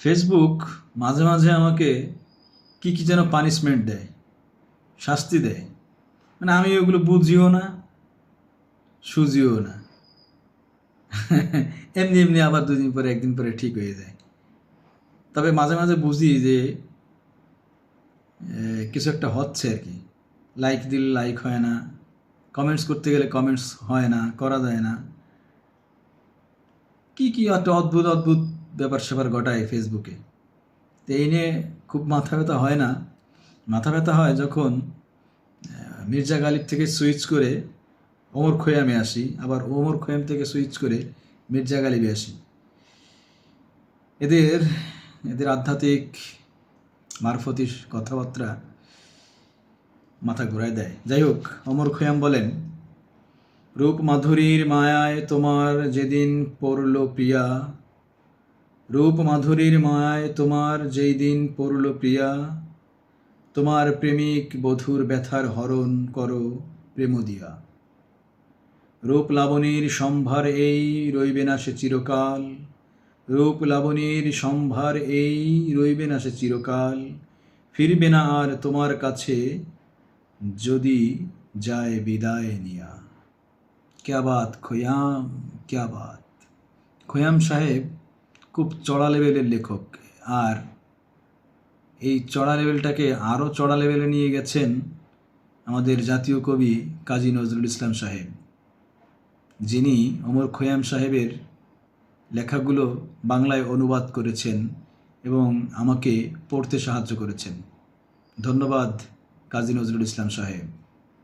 Facebook মাঝে মাঝে আমাকে কি কি যেন পানিশমেন্ট দেয়, শাস্তি দেয়। মানে আমি ওগুলো বুঝিও না, সুঝিও না। এমনি এমনি আবার দুদিন পরে একদিন পরে ঠিক হয়ে যায়। তবে মাঝে মাঝে বুঝি যে কিছু একটা হচ্ছে আর কি। লাইক দিলে লাইক হয় না, কমেন্টস করতে গেলে কমেন্টস হয় না, করা যায় না। কি কি একটা অদ্ভুত অদ্ভুত ব্যাপার স্যাপার ঘটায় ফেসবুকে। তো এই নিয়ে খুব মাথা ব্যথা হয় না। মাথা ব্যথা হয় যখন মির্জা গালিব থেকে সুইচ করে ওমর খৈয়ামে আসি, আবার ওমর খৈয়াম থেকে সুইচ করে মির্জা গালিবে আসি। এদের এদের আধ্যাত্মিক মারফতি কথাবার্তা মাথা ঘুরায় দেয়। যাই হোক, ওমর খৈয়াম বলেন, রূপ মাধুরীর মায়ায় তোমার যেদিন পড়ল প্রিয়া, রূপ মাধুরীর মায়ায় তোমার যেই দিন পড়ল প্রিয়া, তোমার প্রেমিক বধূর ব্যথার হরণ করো প্রেম দিয়া। রূপ লাবণীর সম্ভার এই রইবে না সে চিরকাল, রূপ লাবণীর সম্ভার এই রইবে না সে চিরকাল, ফিরবে না আর তোমার কাছে যদি যায় বিদায় নিয়া। ক্যা বাত খৈয়াম, ক্যা বাত। খৈয়াম সাহেব খুব চড়া লেভেলের লেখক, আর এই চড়া লেভেলটাকে আরও চড়া লেভেলে নিয়ে গেছেন আমাদের জাতীয় কবি কাজী নজরুল ইসলাম সাহেব, যিনি ওমর খৈয়াম সাহেবের লেখাগুলো বাংলায় অনুবাদ করেছেন এবং আমাকে পড়তে সাহায্য করেছেন। ধন্যবাদ কাজী নজরুল ইসলাম সাহেব।